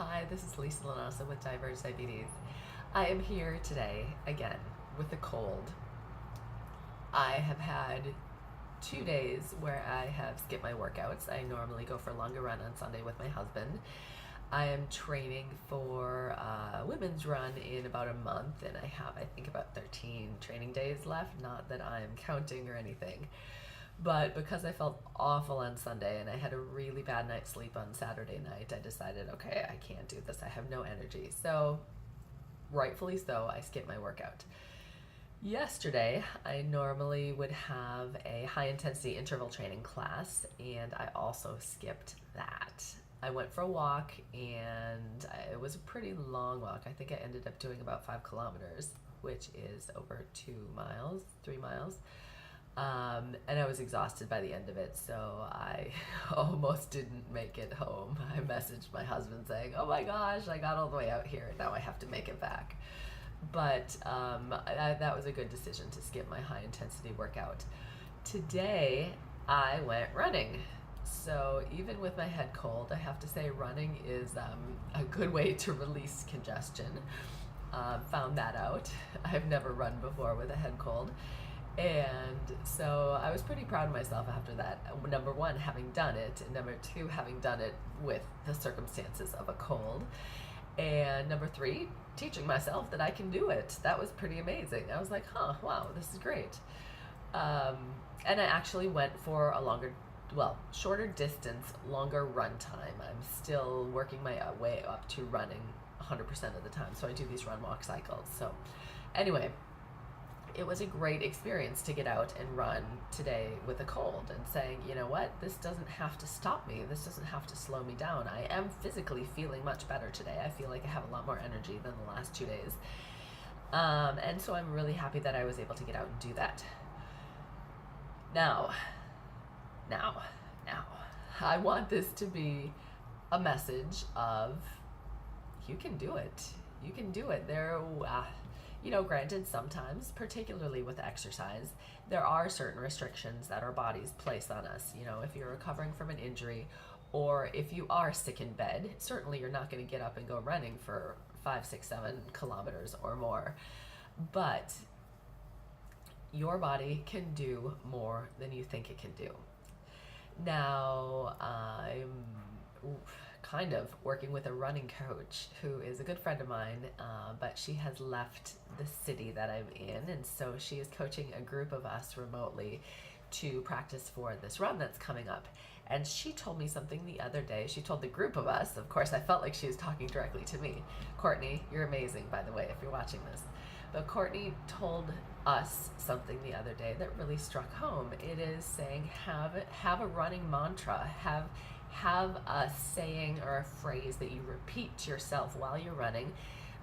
Hi, this is Lisa Lanosa with Diverge Diabetes. I am here today again with a cold. I have had 2 days where I have skipped my workouts. I normally go for a longer run on Sunday with my husband. I am training for a women's run in about a month, and I have, I think, about 13 training days left. Not that I'm counting or anything. But because I felt awful on Sunday and I had a really bad night's sleep on Saturday night, I decided, okay, I can't do this. I have no energy. So, rightfully so, I skipped my workout. Yesterday, I normally would have a high intensity interval training class, and I also skipped that. I went for a walk, and it was a pretty long walk. I think I ended up doing about 5 kilometers, which is over 2 miles, 3 miles. And I was exhausted by the end of it, so I almost didn't make it home. I messaged my husband saying, "Oh my gosh, I got all the way out here. Now I have to make it back." But that was a good decision to skip my high intensity workout. Today, I went running. So even with my head cold, I have to say running is a good way to release congestion. Found that out. I've never run before with a head cold. And so I was pretty proud of myself after that. Number one, having done it, and number two, having done it with the circumstances of a cold. And number three, teaching myself that I can do it. That was pretty amazing. I was like, wow, this is great. And I actually went for a shorter distance, longer run time. I'm still working my way up to running 100% of the time. So I do these run walk cycles. So anyway, it was a great experience to get out and run today with a cold and saying, you know what, this doesn't have to stop me. This doesn't have to slow me down. I am physically feeling much better today. I feel like I have a lot more energy than the last 2 days. And so I'm really happy that I was able to get out and do that. Now, I want this to be a message of you can do it. You can do it. Granted, sometimes, particularly with exercise, there are certain restrictions that our bodies place on us. If you're recovering from an injury or if you are sick in bed, certainly you're not going to get up and go running for 5, 6, 7 kilometers or more. But your body can do more than you think it can do. Now, I'm kind of working with a running coach who is a good friend of mine, but she has left the city that I'm in, and so she is coaching a group of us remotely to practice for this run that's coming up. And she told me something the other day. She told the group of us, of course, I felt like she was talking directly to me. Courtney, you're amazing, by the way, if you're watching this. But Courtney told us something the other day that really struck home. It is saying have a running mantra, have a saying or a phrase that you repeat to yourself while you're running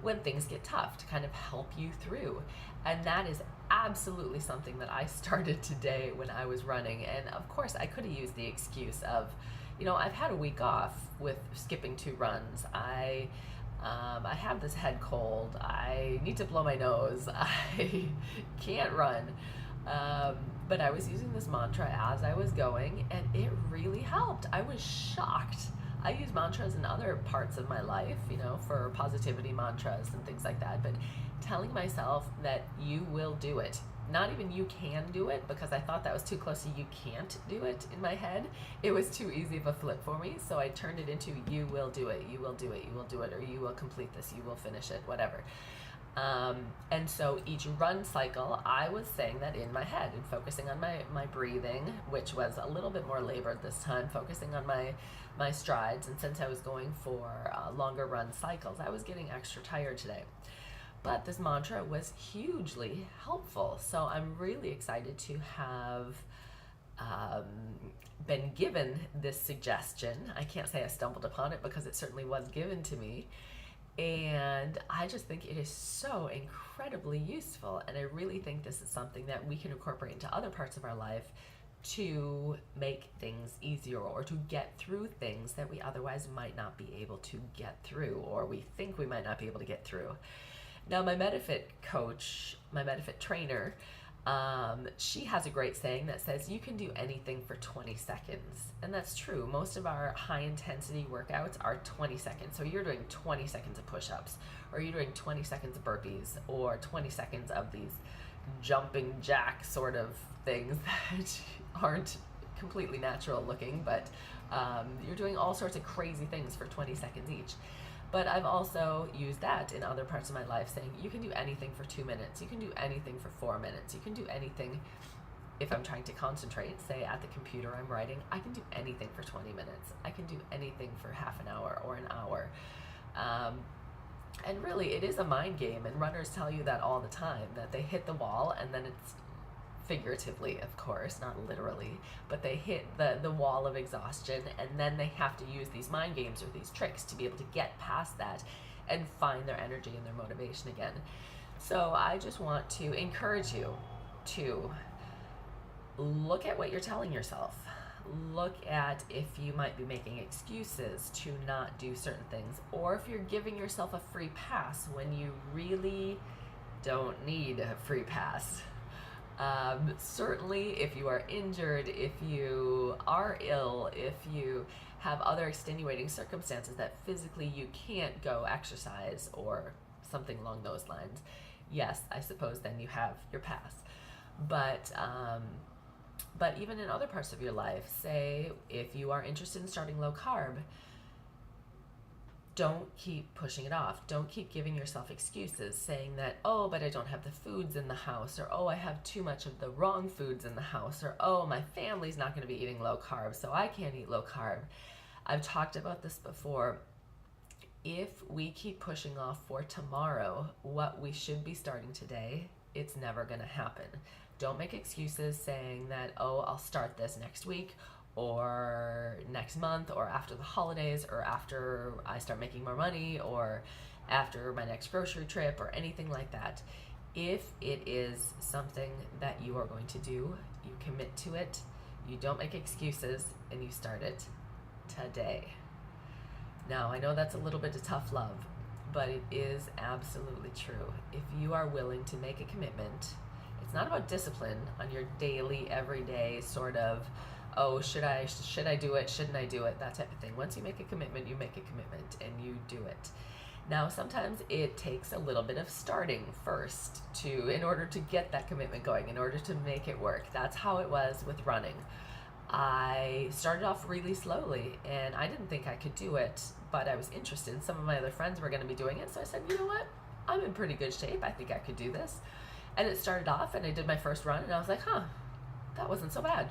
when things get tough to kind of help you through. And that is absolutely something that I started today when I was running. And of course, I could have used the excuse of, I've had a week off with skipping 2 runs. I have this head cold. I need to blow my nose. I can't run. But I was using this mantra as I was going, and it really helped. I was shocked. I use mantras in other parts of my life, for positivity mantras and things like that, but telling myself that you will do it. Not even you can do it, because I thought that was too close to you can't do it in my head. It was too easy of a flip for me, so I turned it into you will do it, you will do it, you will do it, or you will complete this, you will finish it, whatever. And so each run cycle, I was saying that in my head and focusing on my breathing, which was a little bit more labored this time, focusing on my strides. And since I was going for longer run cycles, I was getting extra tired today. But this mantra was hugely helpful. So I'm really excited to have been given this suggestion. I can't say I stumbled upon it because it certainly was given to me. And I just think it is so incredibly useful. And I really think this is something that we can incorporate into other parts of our life to make things easier or to get through things that we otherwise might not be able to get through, or we think we might not be able to get through. Now, my MediFit coach, my MediFit trainer, She has a great saying that says you can do anything for 20 seconds. And that's true. Most of our high intensity workouts are 20 seconds. So you're doing 20 seconds of push-ups, or you're doing 20 seconds of burpees, or 20 seconds of these jumping jack sort of things that aren't completely natural looking, but you're doing all sorts of crazy things for 20 seconds each. But I've also used that in other parts of my life, saying you can do anything for 2 minutes, you can do anything for 4 minutes, you can do anything if I'm trying to concentrate, say at the computer I'm writing, I can do anything for 20 minutes. I can do anything for half an hour or an hour. And really, it is a mind game, and runners tell you that all the time, that they hit the wall and then it's figuratively, of course, not literally, but they hit the wall of exhaustion, and then they have to use these mind games or these tricks to be able to get past that and find their energy and their motivation again. So I just want to encourage you to look at what you're telling yourself. Look at if you might be making excuses to not do certain things, or if you're giving yourself a free pass when you really don't need a free pass. Certainly, if you are injured, if you are ill, if you have other extenuating circumstances that physically you can't go exercise or something along those lines, yes, I suppose then you have your pass. But even in other parts of your life, say if you are interested in starting low carb, don't keep pushing it off. Don't keep giving yourself excuses saying that, oh, but I don't have the foods in the house, or oh, I have too much of the wrong foods in the house, or oh, my family's not going to be eating low carb, so I can't eat low carb. I've talked about this before. If we keep pushing off for tomorrow what we should be starting today, it's never going to happen. Don't make excuses saying that, oh, I'll start this next week, or next month, or after the holidays, or after I start making more money, or after my next grocery trip, or anything like that. If it is something that you are going to do, you commit to it, you don't make excuses, and you start it today. Now, I know that's a little bit of tough love, but it is absolutely true. If you are willing to make a commitment, it's not about discipline on your daily, everyday sort of, oh, should I do it, shouldn't I do it, that type of thing. Once you make a commitment, you make a commitment and you do it. Now, sometimes it takes a little bit of starting first in order to get that commitment going, in order to make it work. That's how it was with running. I started off really slowly and I didn't think I could do it, but I was interested. Some of my other friends were going to be doing it, so I said, you know what, I'm in pretty good shape, I think I could do this. And it started off and I did my first run and I was like, that wasn't so bad.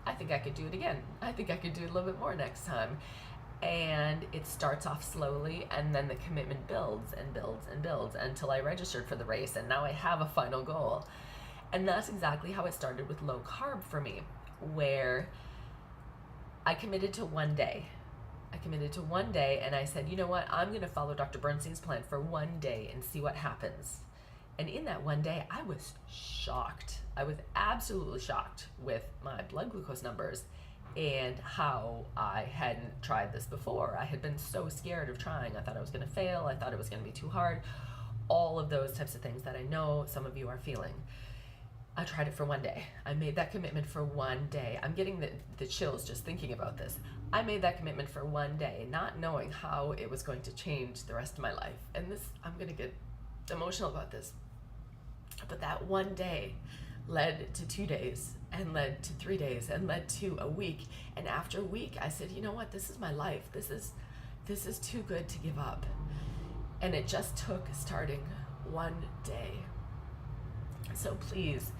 I think I could do it again. I think I could do it a little bit more next time. And it starts off slowly, and then the commitment builds and builds and builds until I registered for the race, and now I have a final goal. And that's exactly how it started with low carb for me, where I committed to 1 day. And I said, you know what, I'm going to follow Dr. Bernstein's plan for 1 day and see what happens. And in that 1 day, I was shocked. I was absolutely shocked with my blood glucose numbers and how I hadn't tried this before. I had been so scared of trying. I thought I was going to fail. I thought it was going to be too hard. All of those types of things that I know some of you are feeling. I tried it for 1 day. I made that commitment for 1 day. I'm getting the chills just thinking about this. I made that commitment for 1 day, not knowing how it was going to change the rest of my life. And this, I'm going to get emotional about this. But that 1 day led to 2 days, and led to 3 days, and led to a week. And after a week, I said, you know what, this is my life. This is too good to give up. And it just took starting 1 day. So please,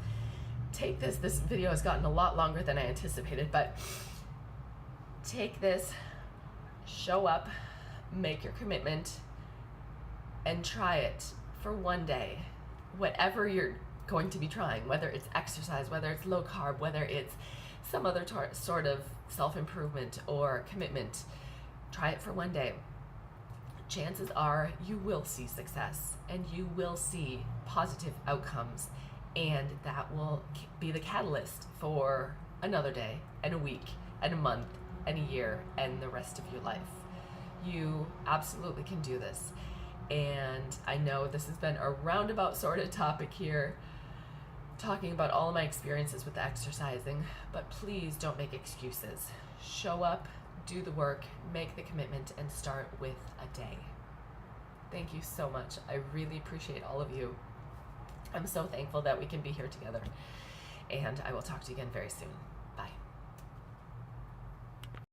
take this. This video has gotten a lot longer than I anticipated, but take this, show up, make your commitment, and try it for 1 day. Whatever you're going to be trying, whether it's exercise, whether it's low carb, whether it's some other sort of self-improvement or commitment, try it for 1 day. Chances are you will see success and you will see positive outcomes, and that will be the catalyst for another day and a week and a month and a year and the rest of your life. You absolutely can do this. And I know this has been a roundabout sort of topic here, talking about all of my experiences with exercising, but please don't make excuses. Show up, do the work, make the commitment, and start with a day. Thank you so much. I really appreciate all of you. I'm so thankful that we can be here together, and I will talk to you again very soon.